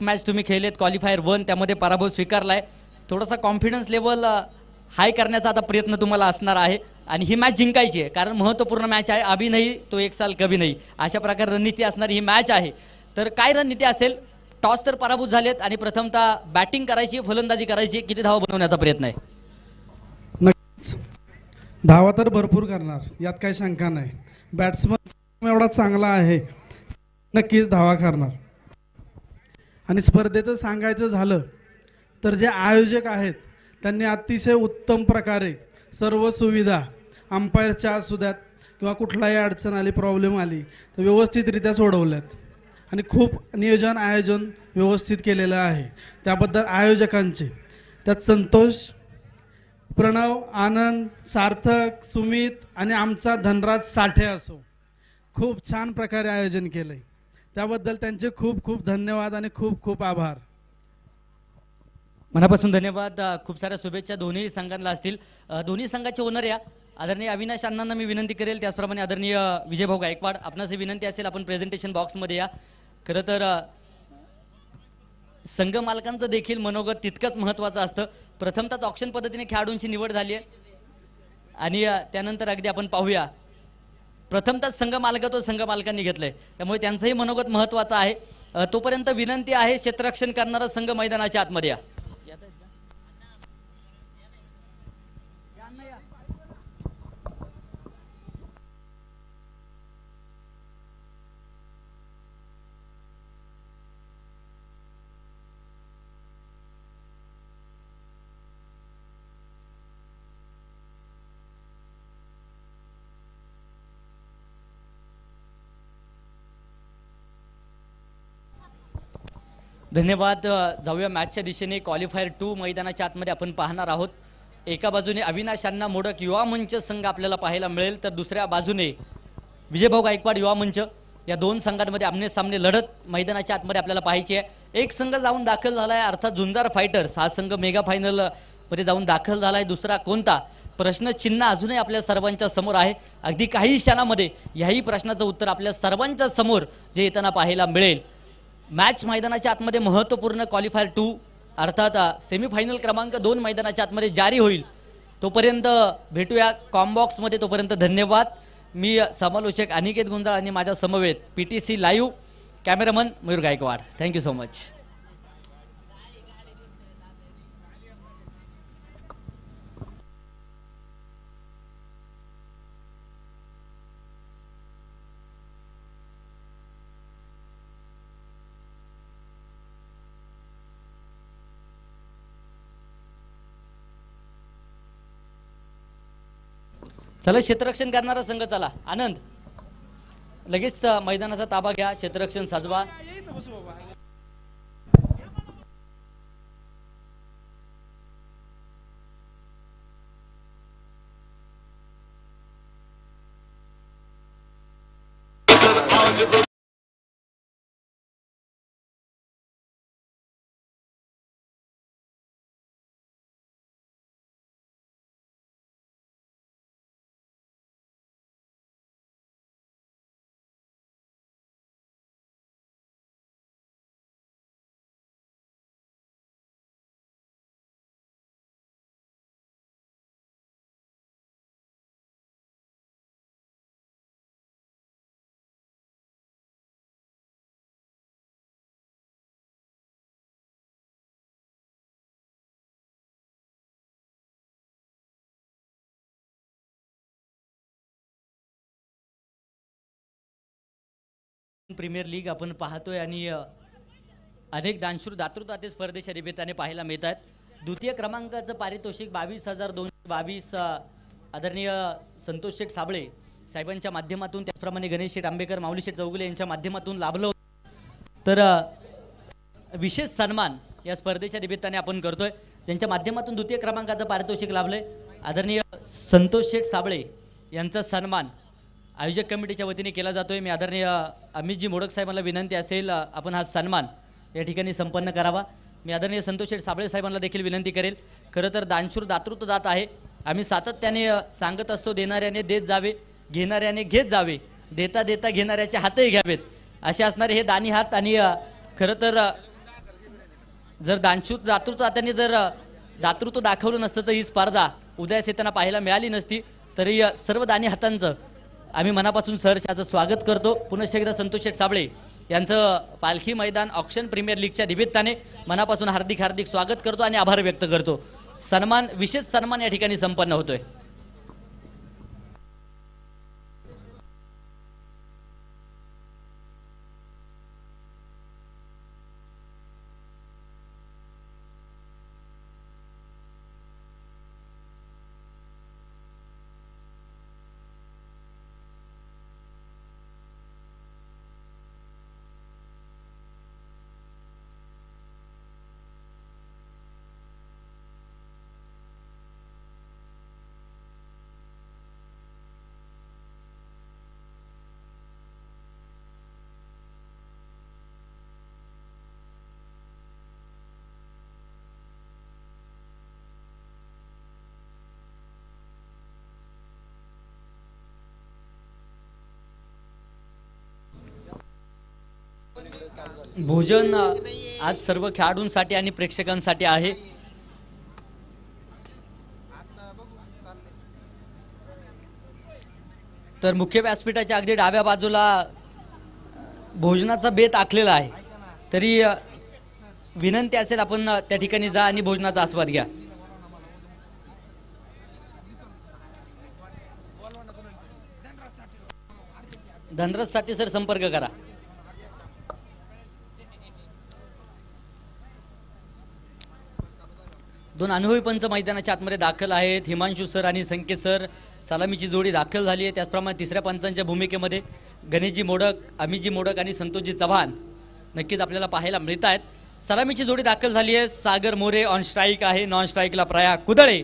Match तुम्ही खेळलेत qualifier 1 त्यामध्ये पराभव स्वीकारलाय. थोडासा कॉन्फिडन्स लेवल हाय करण्याचा आता प्रयत्न तुम्हाला असणार आहे आणि ही मॅच जिंकायची आहे कारण महत्त्वपूर्ण मॅच आहे. अभी नाही तो एक साल कभी नाही अशा प्रकारे रणनीती असणारी ही मॅच आहे. तर काय रणनीती असेल? टॉस तर पराभूत झालेत आणि प्रथमतः बॅटिंग करायची फलंदाजी करायची. किती धावा बनवण्याचा प्रयत्न आहे? नक्कीच धावा तर भरपूर करणार यात काही शंका नाही. बॅट्समन एवढा चांगला आहे नक्कीच धावा करणार. आणि स्पर्धेचं सांगायचं झालं तर जे आयोजक आहेत त्यांनी अतिशय उत्तम प्रकारे सर्व सुविधा अंपायरच्या असू द्यात किंवा कुठलाही अडचण आली प्रॉब्लेम आली तर व्यवस्थितरित्या सोडवल्यात आणि खूप नियोजन आयोजन व्यवस्थित केलेलं आहे. त्याबद्दल आयोजकांचे त्यात संतोष, प्रणव, आनंद, सार्थक, सुमित आणि आमचा धनराज साठे असो खूप छान प्रकारे आयोजन केलं आहे. त्याबद्दल त्यांचे खूप खूप धन्यवाद आणि खूप खूप आभार. मनापासून धन्यवाद. खूप साऱ्या शुभेच्छा दोन्ही संघांना असतील. दोन्ही संघाचे ओनर या आदरणीय अविनाश अण्णांना मी विनंती करेल, त्याचप्रमाणे आदरणीय विजयभाऊ गायकवाड आपणास विनंती असेल आपण प्रेझेंटेशन बॉक्समध्ये या. खरं तर संघ मालकांचं देखील मनोगत तितकंच महत्त्वाचं असतं. प्रथमतः ऑक्शन पद्धतीने खेळाडूंची निवड झाली आहे आणि त्यानंतर अगदी आपण पाहूया प्रथमतः संघ मालकत्व संघ मालकांनी घेतलंय त्यामुळे त्यांचंही मनोगत महत्त्वाचं आहे. तोपर्यंत विनंती आहे क्षेत्ररक्षण करणारा संघ मैदानाच्या आतमध्ये या. धन्यवाद. जाऊया मॅचच्या दिशेने. क्वालिफायर 2 मैदानाच्या आतमध्ये आपण पाहणार आहोत. एका बाजूने अविनाश अण्णा मोडक युवा मंच संघ आपल्याला पाहायला मिळेल तर दुसऱ्या बाजूने विजयभाऊ गायकवाड युवा मंच. या दोन संघांमध्ये आमने सामने लढत मैदानाच्या आतमध्ये आपल्याला पाहायची आहे. एक संघ जाऊन दाखल झाला आहे अर्थात झुंजार फायटर्स. हा संघ मेगा फायनल मध्ये जाऊन दाखल झाला आहे. दुसरा कोणता प्रश्नचिन्ह अजूनही आपल्या सर्वांच्या समोर आहे. अगदी काही क्षणामध्ये याही प्रश्नाचं उत्तर आपल्या सर्वांच्या समोर जे येताना पाहायला मिळेल. मॅच मैदानाच्या आतमध्ये महत्त्वपूर्ण क्वालिफायर 2 अर्थात सेमीफायनल क्रमांक 2 मैदानाच्या आतमध्ये जारी होईल. तोपर्यंत भेटूया कॉमबॉक्समध्ये. तोपर्यंत धन्यवाद. मी समालोचक अनिकेत गुंजाळ आणि माझ्या समवेत PTC live cameraman Mayur Gaikwad. Thank you so much. चला क्षेत्ररक्षण करणारा संघ चला. आनंद लगेच मैदानाचा ताबा घ्या. क्षेत्ररक्षण साजवा. प्रीमियर लीग आपण पाहतोय आणि अनेक दानशूर दातृत्वाचे स्पर्धेच्या निमित्ताने पाहायला मिळत आहेत. द्वितीय क्रमांकाचं पारितोषिक 22,222 आदरणीय संतोष शेठ साबळे साहेबांच्या माध्यमातून, त्याचप्रमाणे गणेश शेठ आंबेकर, माऊली शेठ चौगुले यांच्या माध्यमातून लाभलं. तर विशेष सन्मान या स्पर्धेच्या निमित्ताने आपण करतोय. ज्यांच्या माध्यमातून द्वितीय क्रमांकाचं पारितोषिक लाभलंय आदरणीय संतोष शेठ साबळे यांचा सन्मान आयोजक कमिटीच्या वतीने केला जातोय. मी आदरणीय अमितजी मोडक साहेबांना विनंती असेल आपण हा सन्मान या ठिकाणी संपन्न करावा. मी आदरणीय संतोष शेठ साबळे साहेबांना देखील विनंती करेल. खरं तर दानशूर दातृत्व दात आहे. आम्ही सातत्याने सांगत असतो देणाऱ्याने देत जावे, घेणाऱ्याने घेत जावे, देता देता घेणाऱ्याचे हातही घ्यावेत असे असणारे हे दानी हात. आणि खरं तर जर दातृत्व जर दातृत्व दाखवलं नसतं तर ही स्पर्धा उदयास येताना पाहायला मिळाली नसती. तरी सर्व दानी हातांचं आम्ही मनापासून सहर्षाचं स्वागत करतो. पुनश्च एकदा संतोष शेठ साबळे यांचं पालखी मैदान ऑक्शन प्रीमियर लीगच्या निमित्ताने मनापासून हार्दिक स्वागत करतो आणि आभार व्यक्त करतो. विशेष सन्मान या ठिकाणी संपन्न होतोय. भोजन आज सर्व खेळाडूंसाठी आणि प्रेक्षकांसाठी आहे. तर मुख्य व्यासपीठाच्या अगदी डाव्या बाजूला भोजनाचा बेत आखलेला आहे. तरी विनंती असेल आपण त्या ठिकाणी जा आणि भोजनाचा आस्वाद घ्या. धनराजसाठी सर संपर्क करा. दोन अनुभवी पंच मैदानाच्या आतमध्ये दाखल आहेत. हिमांशू सर आणि संकेत सर. सलामीची जोडी दाखल झाली आहे. त्याचप्रमाणे तिसऱ्या पंचांच्या भूमिकेमध्ये गणेशजी मोडक, अमितजी मोडक आणि संतोषजी चव्हाण नक्कीच आपल्याला पाहायला मिळत आहेत. सलामीची जोडी दाखल झाली आहे. सागर मोरे ऑन स्ट्राईक आहे. नॉन स्ट्राईकला प्रयाग कुदळे.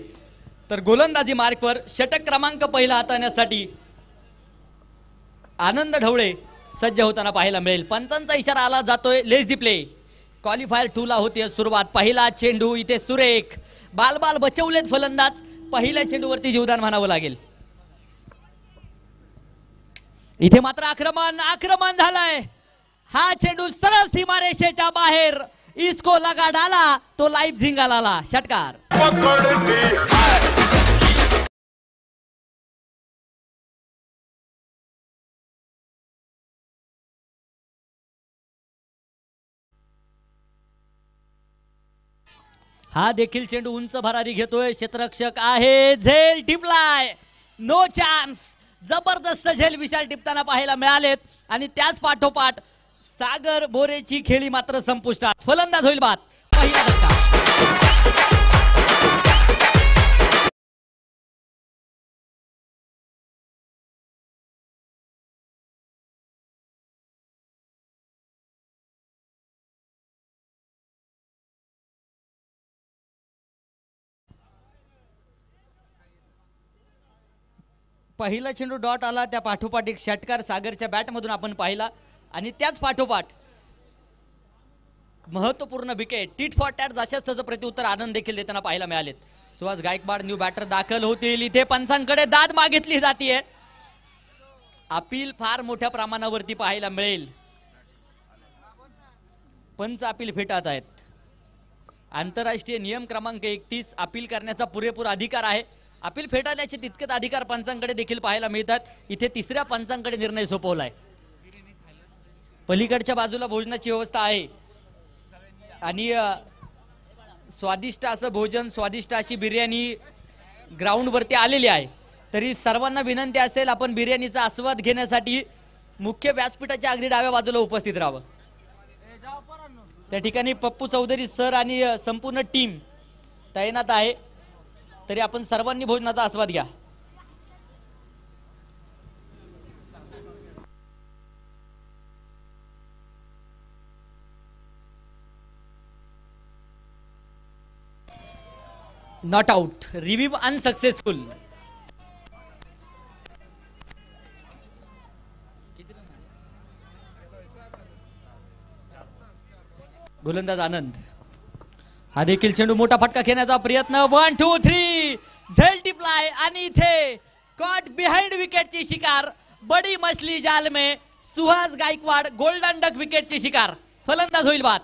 तर गोलंदाजी मार्कवर षटक क्रमांक पहिला हाताळण्यासाठी आनंद ढवळे सज्ज होताना पाहायला मिळेल. पंचांचा इशारा आला जातोय. लेस दी प्ले. क्वालिफायर 2 ला होती सुरुवात. पहिला चेंडू इथे सुरेख बाल बचवलेत फलंदाज. पहिल्या चेंडूवरती जीवदान म्हणावं लागेल. इथे मात्र आक्रमण झालंय. हा चेंडू सरळ सीमारेषेच्या बाहेर. इसको लगा डाला तो लाईफ झिंगाला. षटकार. हा देखील चेंडू उंच भरारी घेतोय. क्षेत्ररक्षक आहे. झेल टिपलाय. No chance. जबरदस्त झेल विशाल टिपताना पाहायला मिळालेत. आणि त्याच पाठोपाठ सागर बोरेची खेळी मात्र संपुष्टात. फलंदाज होईल बाद. पहिला धक्का. पहिला चेंडू डॉट आला. त्या पाठोपाठ एक षटकार सागरच्या बॅटमधून आपण पाहिला. आणि त्याच पाठोपाठ महत्वपूर्ण विकेट. टीट फॉर टॅट जशाच त्याचं प्रत्युत्तर आनंद देखील देताना पाहायला मिळालेत. सुहास गायकवाड न्यू बॅटर दाखल होतील. इथे पंचांकडे दाद मागितली जाते. अपील फार मोठ्या प्रमाणावरती पाहायला मिळेल. पंच अपील फेटात आहेत. आंतरराष्ट्रीय नियम क्रमांक 31 अपील करण्याचा पुरेपूर अधिकार आहे. अपील फेटाळण्याचे तितकेच अधिकार पंचांकडे देखील पाहायला मिळतात. इथे तिसऱ्या पंचांकडे निर्णय सोपवलाय. पलीकडच्या बाजूला भोजनाची व्यवस्था आहे. आणि स्वादिष्ट असं भोजन, स्वादिष्ट अशी बिर्याणी ग्राउंडवरती आलेली आहे. तरी सर्वांना विनंती असेल आपण बिर्याणीचा आस्वाद घेण्यासाठी मुख्य व्यासपीठाच्या अगदी डाव्या बाजूला उपस्थित राहावं. त्या ठिकाणी पप्पू चौधरी सर आणि संपूर्ण टीम तैनात आहे. तरी आपण सर्वांनी भोजनाचा आस्वाद घ्या. Not out. Review unsuccessful. गोलंदाज आनंद. हा देखील चेंडू मोठा फटका खेळण्याचा प्रयत्न. 1 2 3 झेल टिपलाय. आणि इथे कॉट बिहाइंड विकेटची शिकार. बडी मछली जाल में सुहास गायकवाड गोल्डन डक विकेटची शिकार. फलंदाज होईल बाद.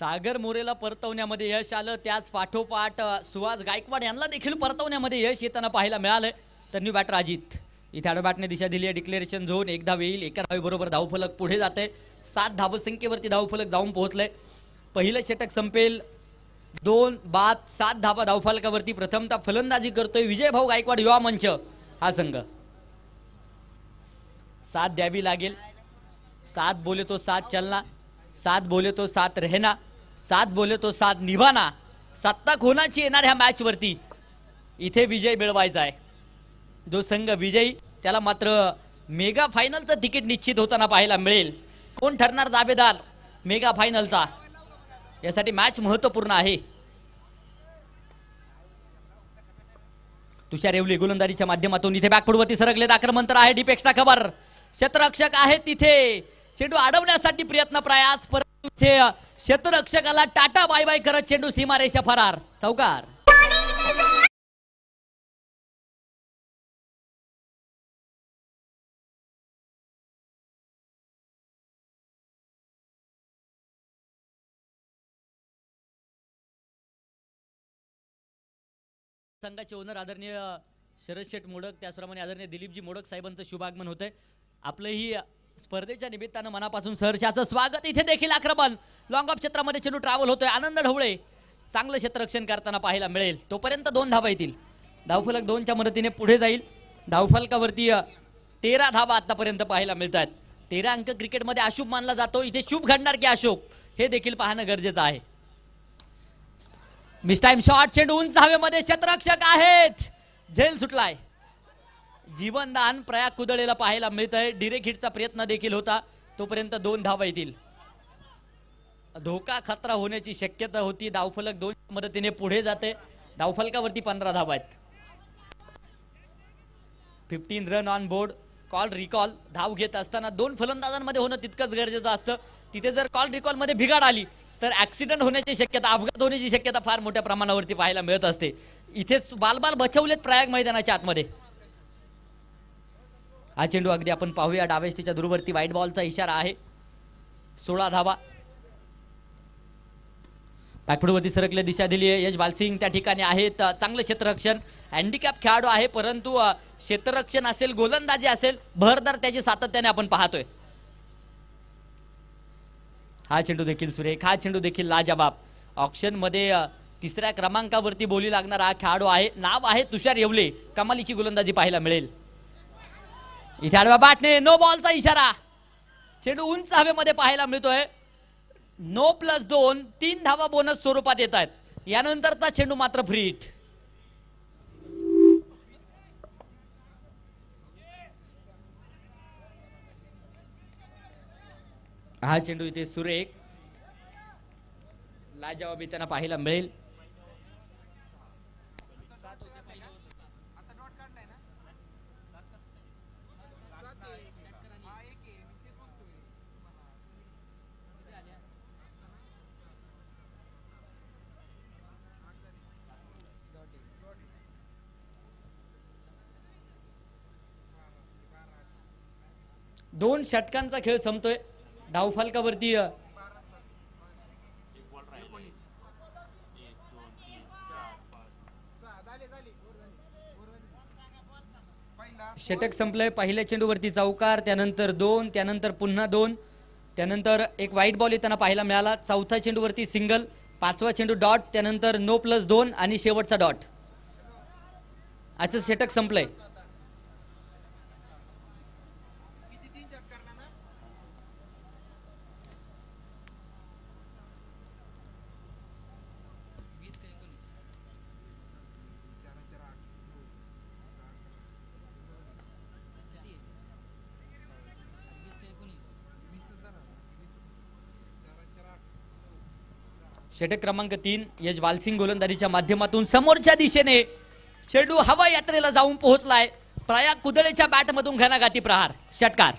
सागर मोरेला परतवण्यामध्ये यश आलं, त्याच पाठोपाठ सुहास गायकवाड यांना देखील परतवण्यामध्ये यश येताना पाहायला मिळालंय. तर न्यू बॅटर अजित इथे ॲडबॅटने दिशा दिली आहे. डिक्लेरेशन झोन एक धाव येईल, एका धावेबरोबर धावफलक पुढे जाते. 7 धावसंख्येवरती धावफलक जाऊन पोहोचलंय. पहिलं षटक संपेल 2 बाद 7 धावा धावफलकावरती. प्रथमतः फलंदाजी करतोय विजयभाऊ गायकवाड युवा मंच हा संघ. 7 द्यावी लागेल. 7 बोले तो 7 चलना, 7 बोले तो 7 रहना, 7 बोले तो 7 निभाना. सत्ता कोणाची येणार ह्या मॅच वरती. इथे विजय मिळवायचा आहे. जो संघ विजयी त्याला मात्र मेगा फायनलचं तिकीट निश्चित होताना पाहायला मिळेल. कोण ठरणार दावेदार मेगा फायनलचा, यासाठी मॅच महत्वपूर्ण आहे. तुषार येवले गोलंदाजीच्या माध्यमातून इथे बॅकफुटवरती सरकलेत. आक्रमण तर आहे. डीप एक्स्ट्रा कव्हर, क्षेत्ररक्षक आहे तिथे. चेंडू अडवण्यासाठी प्रयत्न प्रयास, परंतु इथे क्षेत्ररक्षकाला टाटा बाय बाय करत चेंडू सीमारेषा फरार. चौकार. संघाचे ओनर आदरणीय शरद शेठ मोडक, त्याचप्रमाणे आदरणीय दिलीपजी मोडक साहेबांचं शुभागमन होतंय. आपलंही स्पर्धेच्या निमित्तानं मनापासून सहर्षाचं स्वागत. इथे देखील आक्रमण, लॉंग ऑफ क्षेत्रामध्ये चेंडू ट्रॅव्हल होतोय. आनंद ढवळे चांगलं क्षेत्ररक्षण करताना पाहायला मिळेल. तोपर्यंत 2 धावा येतील. धावफलक 2च्या मदतीने पुढे जाईल. धावफलकावरती 13 धावा आतापर्यंत पाहायला मिळतात. 13 अंक क्रिकेटमध्ये अशुभ मानला जातो. इथे शुभ घडणार की अशुभ हे देखील पाहणं गरजेचं आहे. मिस टाइम शॉट, चेंडू उंच हवेमध्ये, क्षेत्ररक्षक आहेत. झेल सुटलाय. जीवनदान प्रयाग कुदळेला पाहायला मिळत आहे. डिरेक्ट हिटचा प्रयत्न देखील होता. तोपर्यंत 2 धावा येतील. धोका खतरा होण्याची शक्यता होती. धावफलक 2 मदतीने पुढे जाते. धावफलकावरती 15 धावा आहेत. 15 run on board. Call recall धाव घेत असताना 2 फलंदाजांमध्ये होणं तितकंच गरजेचं असतं. तिथे जर कॉल रिकॉल मध्ये बिघाड आली तर ऍक्सिडेंट होण्याची शक्यता, अपघात होण्याची शक्यता फार मोठ्या प्रमाणावरती पाहायला मिळत असते. इथे बालबाल बचवलेत प्रयाग मैदानाच्या आतमध्ये. हा चेंडू अगदी आपण पाहूया. डावेस्तीच्या दूरवरती व्हाईट बॉलचा इशारा आहे. 16 धावा. बॅकफुटवरती सरकले, दिशा दिली आहे. यश बालसिंग त्या ठिकाणी आहेत. चांगलं क्षेत्ररक्षण, हँडिकॅप खेळाडू आहे, परंतु क्षेत्ररक्षण असेल, गोलंदाजी असेल, भरदार त्याची सातत्याने आपण पाहतोय. हा चेंडू देखील सुरेख, हा चेंडू देखील लाजबाब. ऑक्शन मध्ये 3ऱ्या क्रमांकावरती बोली लागणारा हा खेळाडू आहे. नाव आहे तुषार येवले. कमालीची गोलंदाजी पाहायला मिळेल. इथे आडवा बॅटने नो बॉलचा इशारा. चेंडू उंच हवेमध्ये पाहायला मिळतोय. नो प्लस 2, 3 धावा बोनस स्वरूपात येत आहेत. यानंतरचा चेंडू मात्र फ्री हिट. हा चेंडू इथे सुरेख, लाजवाबी त्यांना पाहायला मिळेल. दोन षटकांचा खेळ संपतोय. धावफलकावरती षटक संपलंय. पहिल्या चेंडूवरती चौकार, त्यानंतर 2, त्यानंतर पुन्हा 2, त्यानंतर एक व्हाईट बॉल येताना पाहायला मिळाला. चौथ्या चेंडूवरती सिंगल, 5वा चेंडू डॉट, त्यानंतर नो प्लस 2 आणि शेवटचा डॉट. आजचं षटक संपलंय. षटक क्रमांक 3 यश बालसिंग गोलंदाजीच्या माध्यमातून समोरच्या दिशेने चेंडू हवा यात्रेला जाऊन पोहोचलाय. प्रयाग कुदळेच्या बॅटमधून घणाघाती प्रहार. षटकार.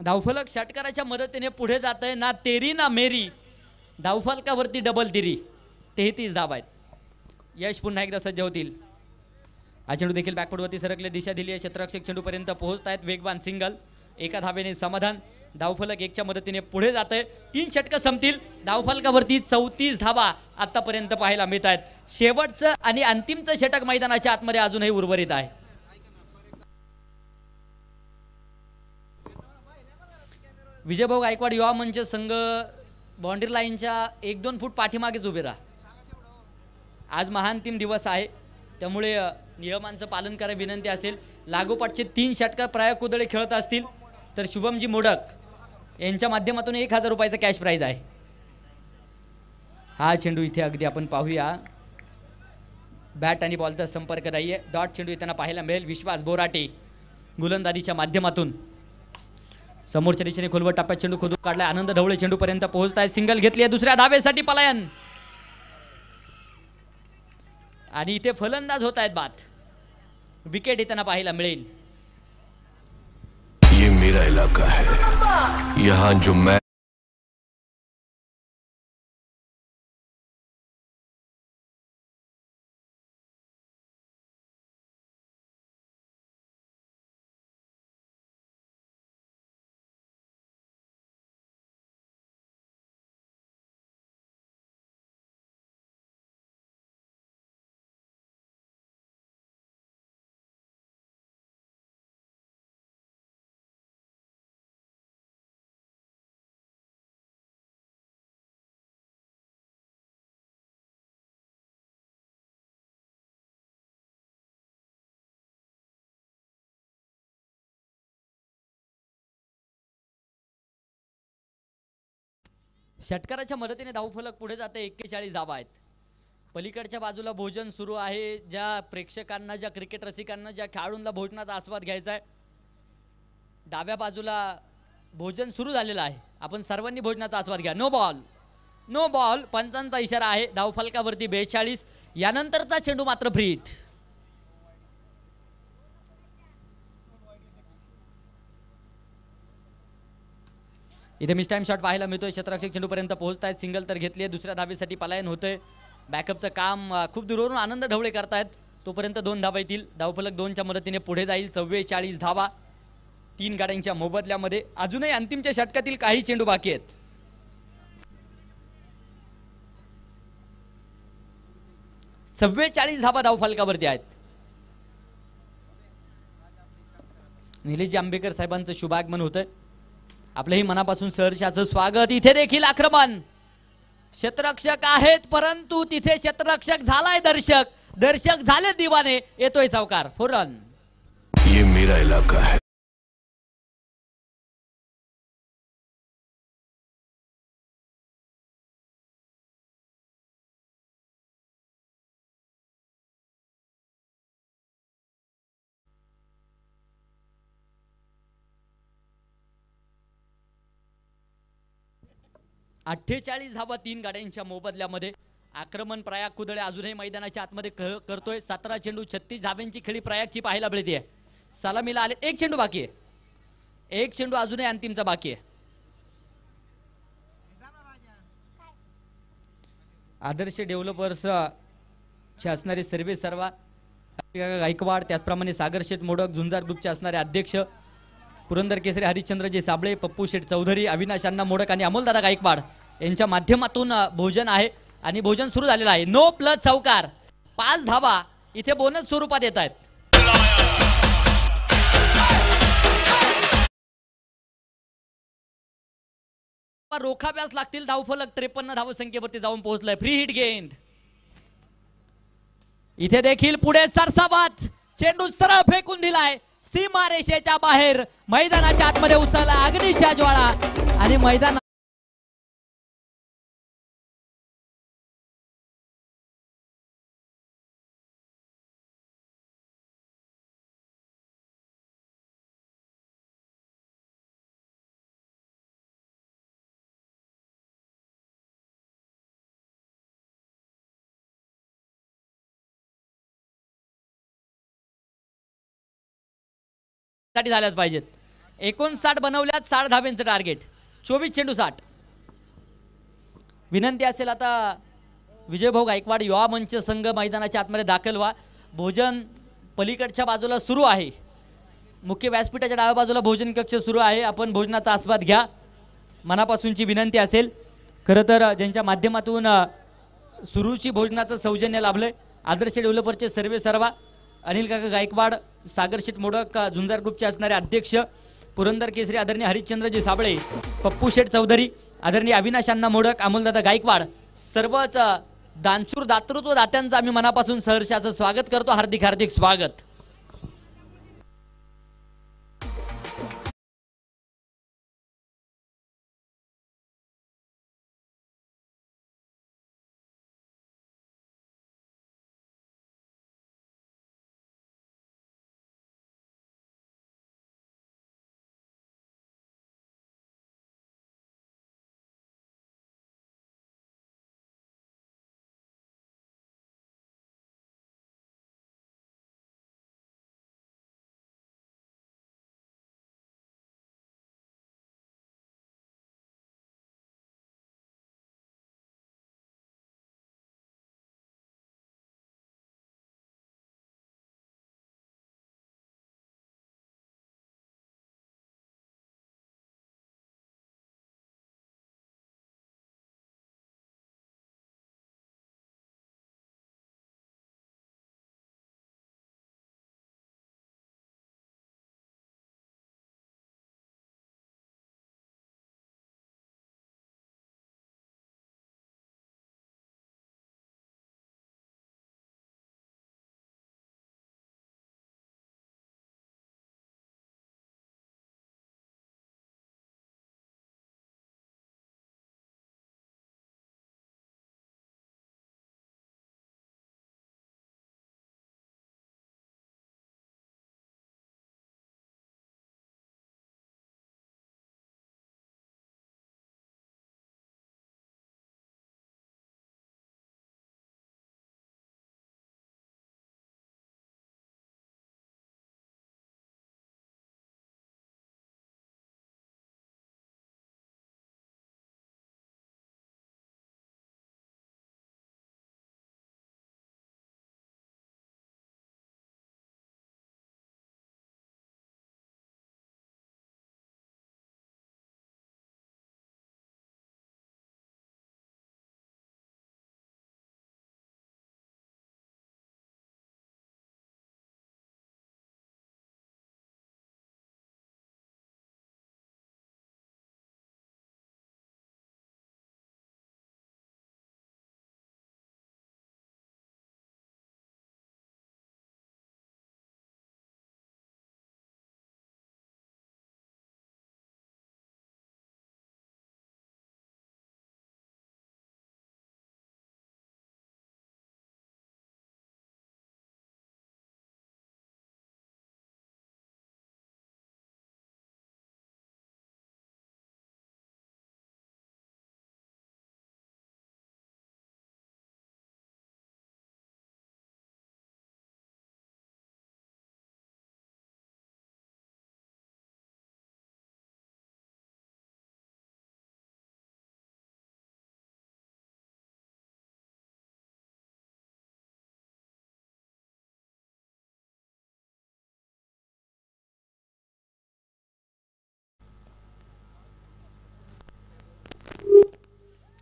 धावफलक षटकाराच्या मदतीने पुढे जात आहे. ना तेरी ना मेरी, धावफलकावरती डबल तिरी, 33 धावा आहेत. यश पुन्हा एकदा सज्ज होतील. हा चेंडू देखील बॅकफुटवरती सरकले, दिशा दिली आहे, क्षेत्ररक्षक चेंडूपर्यंत पोहोचत आहेत. वेगवान सिंगल, एका धावेने समाधान. धावफलक 1च्या मदतीने पुढे जात आहे. 3 षटकं संपतील. धावफलकावरती 34 धावा आतापर्यंत पाहायला मिळत आहेत. शेवटचं आणि अंतिमचं षटक मैदानाच्या आतमध्ये अजूनही उर्वरित आहे. विजयभाऊ गायकवाड युवा मंच संघ बाउंड्री लाईनच्या 1-2 फूट पाठीमागेच उभे राहा. आज महाअंतिम दिवस आहे, त्यामुळे नियमांचं पालन करा विनंती असेल. लागोपाठचे 3 षटकार प्रयाग कुदळे खेळत असतील तर शुभमजी मोडक यांच्या माध्यमातून 1000 रुपयाचा कॅश प्राइज आहे. हा चेंडू इथे अगदी आपण पाहूया, बॅट आणि बॉलचा संपर्क नाहीये. डॉट चेंडू येताना पाहायला मिळेल. विश्वास बोराटे गोलंदाजीच्या माध्यमातून समोरच्या दिशेने खोलवर टप्प्यात चेंडू खोदून काढलाय. आनंद ढवळे चेंडूपर्यंत पोहोचताय. सिंगल घेतली आहे. दुसऱ्या धावेसाठी पलायन आणि इथे फलंदाज होत आहेत बाद. विकेट येताना पाहायला मिळेल. ये मेरा इलाका है, यहाँ जो मैं षटकाराच्या मदतीने धावफलक पुढे जाते. 41 धावा आहेत. पलीकडच्या बाजूला भोजन सुरू आहे. ज्या प्रेक्षकांना, ज्या क्रिकेट रसिकांना, ज्या खेळाडूंना भोजनाचा आस्वाद घ्यायचा आहे, डाव्या बाजूला भोजन सुरू झालेलं आहे. आपण सर्वांनी भोजनाचा आस्वाद घ्या. नो बॉल, नो बॉल, पंचांचा इशारा आहे. धावफलकावरती 42. यानंतरचा चेंडू मात्र फ्री हिट. इथे मिस टाइम शॉट पाहायला मिळतोय. क्षेत्ररक्षक चेंडूपर्यंत पोहोचतायत. सिंगल तर घेतली आहे. दुसऱ्या धावेसाठी पलायन होतंय. बॅकअपचं काम खूप दूरवरून आनंद ढवळे करतायत. तोपर्यंत 2 धावा येतील. धावफलक 2च्या मदतीने पुढे जाईल. 44 धावा 3 गाड्यांच्या मोबदल्यामध्ये. अजूनही अंतिमच्या षटकातील काही चेंडू बाकी आहेत. चव्वेचाळीस धावा धावफलकावरती आहेत. निलेश आंबेकर साहेबांचं शुभागमन होतंय. आपलंही मनापासून सहर्षाचं स्वागत. इथे देखील आक्रमण. क्षेत्ररक्षक आहेत, परंतु तिथे क्षेत्ररक्षक झालाय दर्शक. दर्शक झाले दिवाने. येतोय चौकार. 4 रन. ये मेरा इलाका है. अठ्ठेचाळीस धावा 3 गाड्यांच्या मोबदल्यामध्ये. आक्रमण प्रयाग कुदळे अजूनही मैदानाच्या आतमध्ये करतोय. 17 चेंडू 36 धाब्यांची खेळी प्रयागची पाहायला मिळते. सलामीला आले. 1 चेंडू बाकी आहे. 1 चेंडू अजूनही अंतिमचा बाकी आहे. आदर्श डेव्हलपर्स चे असणारे सर्वे सर्वा गायकवाड, त्याचप्रमाणे सागर शेठ मोडक, झुंजार ग्रुपचे असणारे अध्यक्ष पुरंदर केसरी हरिश्चंद्रजी साबळे, पप्पू शेठ चौधरी, अविनाश अण्णा मोडक आणि अमोलदादा गायकवाड यांच्या माध्यमातून भोजन आहे आणि भोजन सुरू झालेलं आहे. नो प्लस चौकार. 5 धावा इथे बोनस स्वरूपात येत आहेत. रोखाव्यास लागतील. धावफलक 53 धावसंख्येवरती जाऊन पोहोचलाय. फ्री हिट गेंद. इथे देखील पुढे सरसाबाद. चेंडू सरळ फेकून दिलाय सीमारेषेच्या बाहेर. मैदानाच्या आतमध्ये उचलला अग्नीच्या ज्वाळा आणि मैदान साठी झाल्याच पाहिजेत. 59 बनवल्यात, 60 धाब्यांचं टार्गेट, 24 चेंडू 60. विनंती असेल आता विजयभाऊ गायकवाड युवा मंच संघ मैदानाच्या आतमध्ये दाखल व्हा. भोजन पलीकडच्या बाजूला सुरू आहे, मुख्य व्यासपीठाच्या डाव्या बाजूला भोजन कक्ष सुरू आहे. आपण भोजनाचा आस्वाद घ्या, मनापासूनची विनंती असेल. खरं तर ज्यांच्या माध्यमातून सुरूची भोजनाचं सौजन्य लाभलंय, आदर्श डेव्हलपरचे सर्वे सर्वा अनिल काका गायकवाड, सागर शेठ मोडक, झुंजार ग्रुपचे असणारे अध्यक्ष पुरंदर केसरी आदरणीय हरिश्चंद्रजी साबळे, पप्पू शेठ चौधरी, आदरणीय अविनाश अण्णा मोडक, अमोलदादा गायकवाड, सर्वच दानशूर दातृत्व दात्यांचं आम्ही मनापासून सहर्षाचं स्वागत करतो. हार्दिक हार्दिक स्वागत.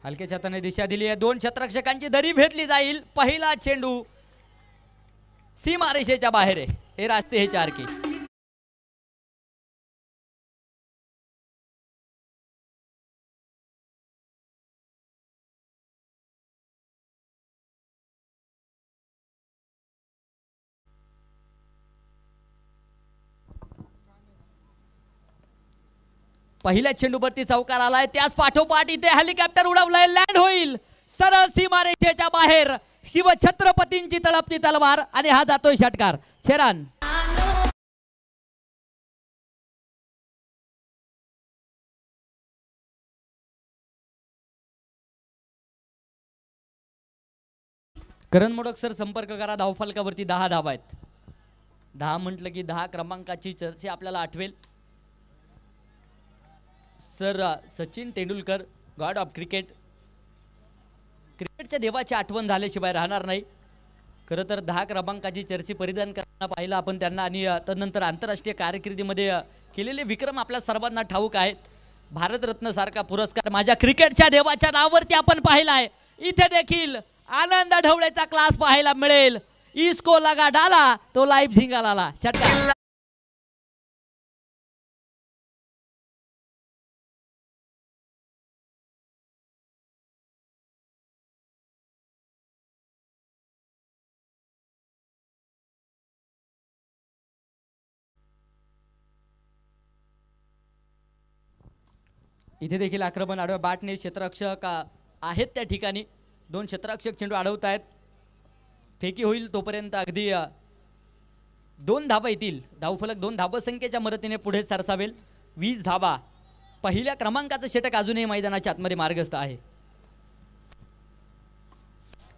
हलक्या छताने दिशा दिली आहे, 2 क्षेत्ररक्षकांची दरी भेटली जाईल. पहिला चेंडू सीमारेषेच्या बाहेर आहे. हे रास्ते हे 4 की पहिल्या चेंडूवरती चौकार आलाय, त्याच पाठोपाठ इथे हेलिकॉप्टर उडवलाय, लँड होईल सरळ सीमारेषेच्या बाहेर. शिवछत्रपतींची तळपती तलवार आणि हा जातोय षटकार. छेरान करण मोडक सर संपर्क करा. धावफलकावरती 10 धावा आहेत. 10 म्हटलं की 10 क्रमांकाची चर्चा आपल्याला आठवेल. Sir Sachin Tendulkar God of cricket, क्रिकेटच्या देवाची आठवण झाल्याशिवाय राहणार नाही. खरं तर 10 क्रमांकाची जर्सी परिधान करताना पाहिलं आपण त्यांना आणि तदनंतर आंतरराष्ट्रीय कारकिर्दीमध्ये केलेले विक्रम आपल्या सर्वांना ठाऊक आहेत. भारतरत्न सारखा पुरस्कार माझ्या क्रिकेटच्या देवाच्या नावावरती आपण पाहिलाय. इथे देखील आनंद ढवळेचा क्लास पाहायला मिळेल. इसको लगा डाला तो लाईव्ह झिंगाला षटकार. इथे देखील आक्रमण आडव्या बॅटने क्षेत्ररक्षक आहेत त्या ठिकाणी. 2 क्षेत्ररक्षक चेंडू अडवत आहेत. फेकी होईल तोपर्यंत अगदी 2 धावा येतील. धावफलक 2 धावसंख्येच्या मदतीने पुढे सरसावेल. 20 धावा. पहिल्या क्रमांकाचं षटक अजूनही मैदानाच्या आतमध्ये मार्गस्थ आहे.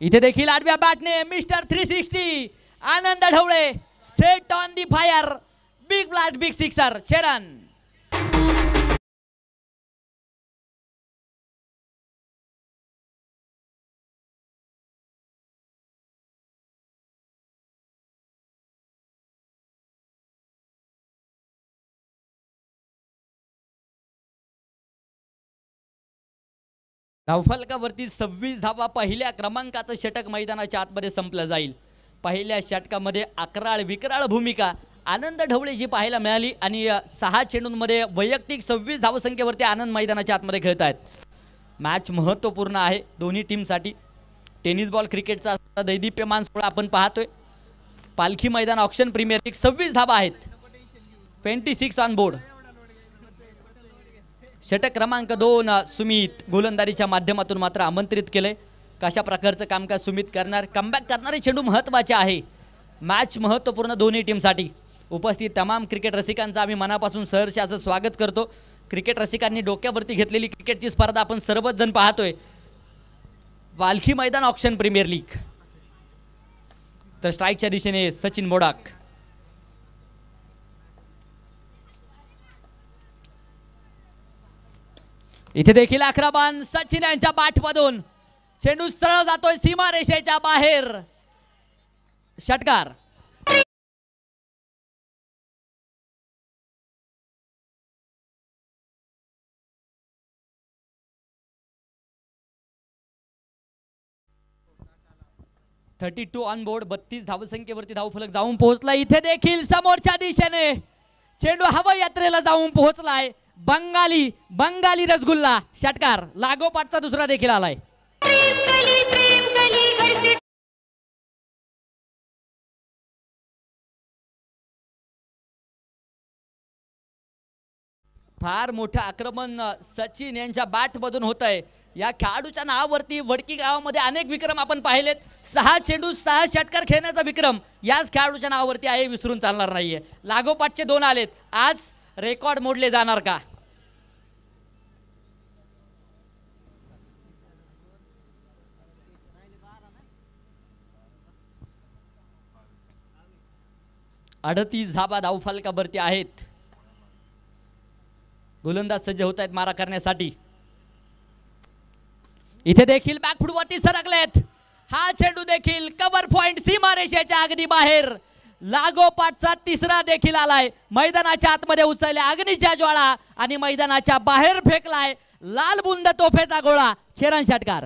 इथे देखील आडव्या बॅटने mister 360 Anand Dhawale set on the fire. Big blast big sixer. 6 run. धावफलकावरती 26 धावा. पहिल्या क्रमांकाचं षटक मैदानाच्या आतमध्ये संपलं जाईल. पहिल्या षटकामध्ये अकराळ विकराळ भूमिका आनंद ढवळेची पाहायला मिळाली आणि 6 चेंडूंमध्ये वैयक्तिक 26 धावसंख्येवरती आनंद मैदानाच्या आतमध्ये खेळत आहेत. मॅच महत्त्वपूर्ण आहे दोन्ही टीमसाठी. टेनिस बॉल क्रिकेटचा दैदिप्यमान सोहळा आपण पाहतोय. पालखी मैदान ऑक्शन प्रीमियर लीग 26 धावा आहेत. 26 ऑन बोर्ड. षटक क्रमांक 2 सुमित गोलंदाजीच्या माध्यमातून मात्र आमंत्रित केले. कशा प्रकारचं कामकाज सुमित करणार. कमबॅक करणारे चेंडू महत्त्वाचे आहे. मॅच महत्त्वपूर्ण दोन्ही टीमसाठी. उपस्थित तमाम क्रिकेट रसिकांचं आम्ही मनापासून सहर्ष असं स्वागत करतो. क्रिकेट रसिकांनी डोक्यावरती घेतलेली क्रिकेटची स्पर्धा आपण सर्वच जण पाहतोय. पालखी मैदान ऑक्शन प्रीमियर लीग. तर स्ट्राईकच्या दिशेने सचिन मोडाक. इथे देखील आक्रमण सचिन यांच्या बॅटमधून चेंडू सरळ जातोय सीमारेषेच्या बाहेर. षटकार. (32 ऑन बोर्ड. 32 धावसंख्येवरती धावफलक जाऊन पोहोचला. इथे देखील समोरच्या दिशेने चेंडू हवाई यात्रेला जाऊन पोहोचलाय. बंगाली रसगुल्ला. षटकार. लागोपाठचा दुसरा देखील आलाय. फार मोठं आक्रमण सचिन यांच्या बॅटमधून होत आहे. या खेळाडूच्या नावावरती वडकी गावामध्ये अनेक विक्रम आपण पाहिलेत. 6 चेंडू 6 षटकार खेळण्याचा विक्रम याच खेळाडूच्या नावावरती आहे. विसरून चालणार नाहीये. लागोपाठचे 2 आलेत. आज रेकॉर्ड मोडले जाणार का. (38 धावा धावफलकावरती आहेत. गोलंदाज सज्ज होत आहेत मारा करण्यासाठी. इथे देखील बॅकफुटवरती सरकलेत. हा चेंडू देखील कव्हर पॉइंट सीमारेषेच्या अगदी बाहेर. लागोपाठचा तिसरा देखील आलाय. मैदानाच्या आतमध्ये उचलल्या अग्नीच्या ज्वाळा आणि मैदानाच्या बाहेर फेकलाय लाल बुंद तोफेचा गोळा. 6 रन षटकार.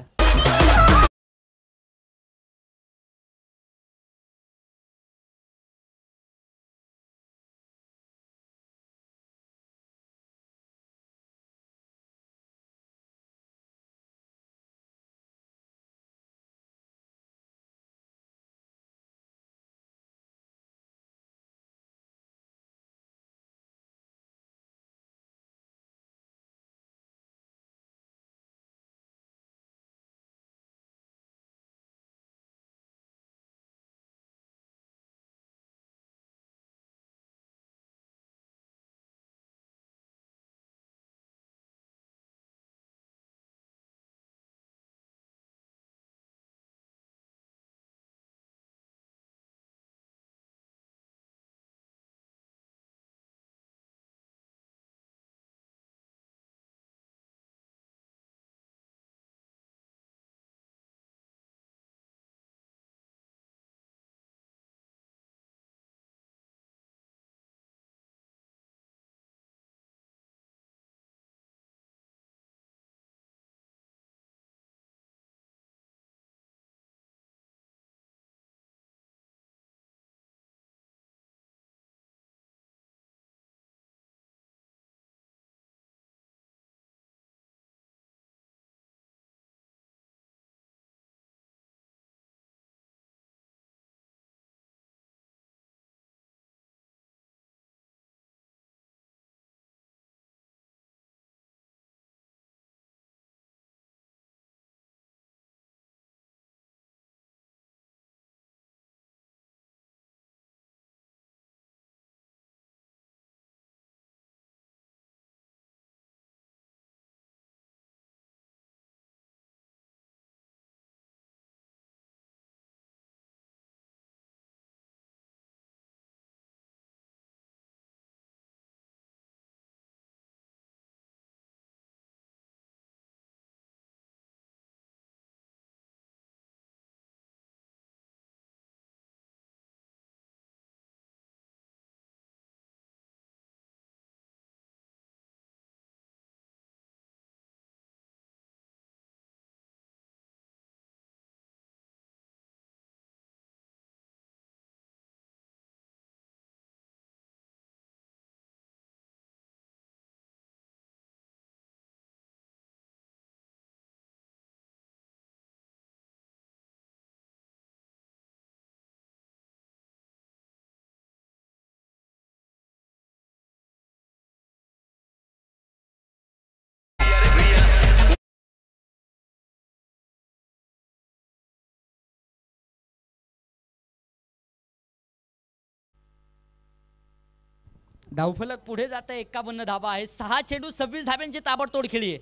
धावफलक पुढे जात आहे, 51 धाबा आहे. 6 चेंडू 26 धाब्यांची ताबडतोड खेळी आहे.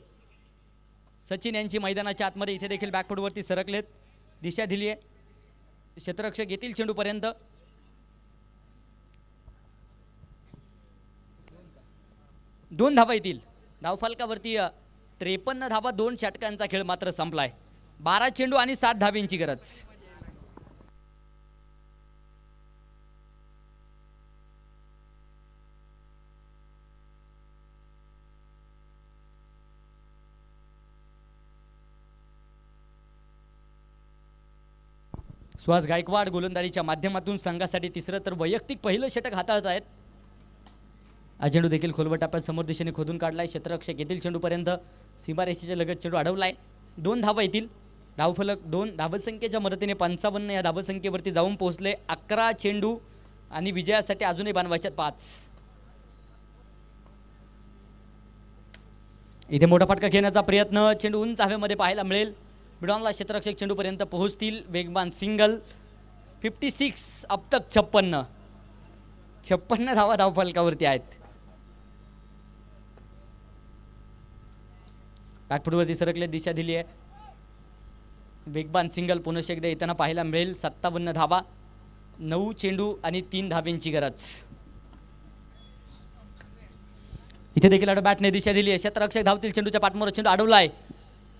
सचिन यांची मैदानाच्या आतमध्ये इथे देखील बॅकफूटवरती सरकलेत, दिशा दिली आहे. क्षेत्ररक्षक येतील चेंडूपर्यंत. दोन धाबा येतील. धावफलकावरती 53 धाबा, 2 षटकांचा खेळ मात्र संपलाय. 12 चेंडू आणि 7 धाब्यांची गरज. सुहास गायकवाड गोलंदाजीच्या माध्यमातून संघासाठी तिसरं तर वैयक्तिक पहिलं षटक हाताळत आहेत. हा चेंडू देखील खोलवर टप्प्यात समोर दिशेने खोदून काढलाय. क्षेत्ररक्षक येथील चेंडूपर्यंत सीमारेषेच्या लगत चेंडू अडवलाय. 2 धावा येतील. धावफलक 2 धावसंख्येच्या मदतीने 55 या धावसंख्येवरती जाऊन पोहोचले. 11 चेंडू आणि विजयासाठी अजूनही बनवायच्यात 5. इथे मोठा फटका घेण्याचा प्रयत्न, चेंडू उंच हवेमध्ये पाहायला मिळेल. बिडॉनला क्षेत्ररक्षक चेंडूपर्यंत पोहोचतील. वेगवान सिंगल. 56 अब तक 56 धावा धावफलकावरती आहेत. बॅकफूटवरती सरकले, दिशा दिली आहे. वेगवान सिंगल पुनश्च एकदा येताना पाहायला मिळेल. 57 धावा, 9 चेंडू आणि 3 धाब्यांची गरज. इथे देखील बॅटने दिशा दिली आहे. क्षेत्ररक्षक धावतील, चेंडूच्या पाठमोर चेंडू अडवलाय.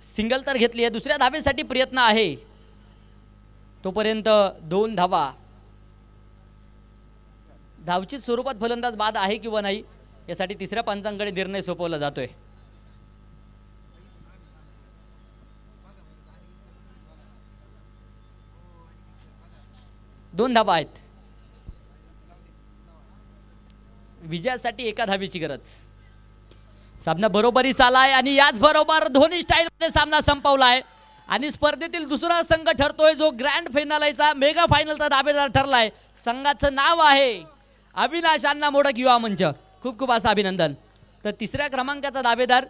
सिंगल तर घेतली आहे. दुसऱ्या धाबेसाठी प्रयत्न आहे. तोपर्यंत 2 धावा. धावचित स्वरूपात फलंदाज बाद आहे किंवा नाही यासाठी तिसऱ्या पंचांकडे निर्णय सोपवला जातोय. दोन धाबा आहेत. विजयासाठी 1 धाबीची गरज. सामना बरोबरी चालाय आणि याच बरोबर धोनी स्टाईलमध्ये सामना संपवलाय आणि स्पर्धेतील दुसरा संघ ठरतोय जो ग्रँड फायनलचा मेगा फायनलचा दावेदार ठरलाय. संघाचं नाव आहे अविनाश अण्णा मोडक युवा मंच. खूप खूप असं अभिनंदन. तर तिसऱ्या क्रमांकाचा दावेदार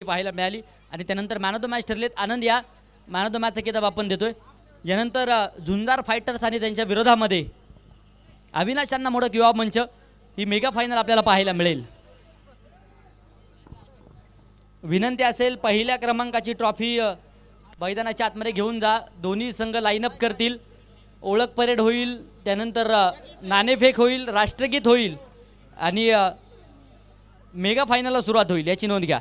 पाहायला मिळाली आणि त्यानंतर मॅन ऑफ द मॅच ठरलेत. आनंद या मॅन ऑफ द मॅचचा किताब आपण देतोय. यानंतर झुंजार फायटर्स आणि त्यांच्या विरोधामध्ये अविनाश अण्णा मोडक युवा मंच ही मेगा फायनल आपल्याला पाहायला मिळेल. विनंती असेल पहिल्या क्रमांकाची ट्रॉफी मैदानाच्या आतमध्ये घेऊन जा. दोन्ही संघ लाईनअप करतील. ओळख परेड होईल, त्यानंतर नाणेफेक होईल, राष्ट्रगीत होईल आणि मेगा फायनलला सुरुवात होईल याची नोंद घ्या.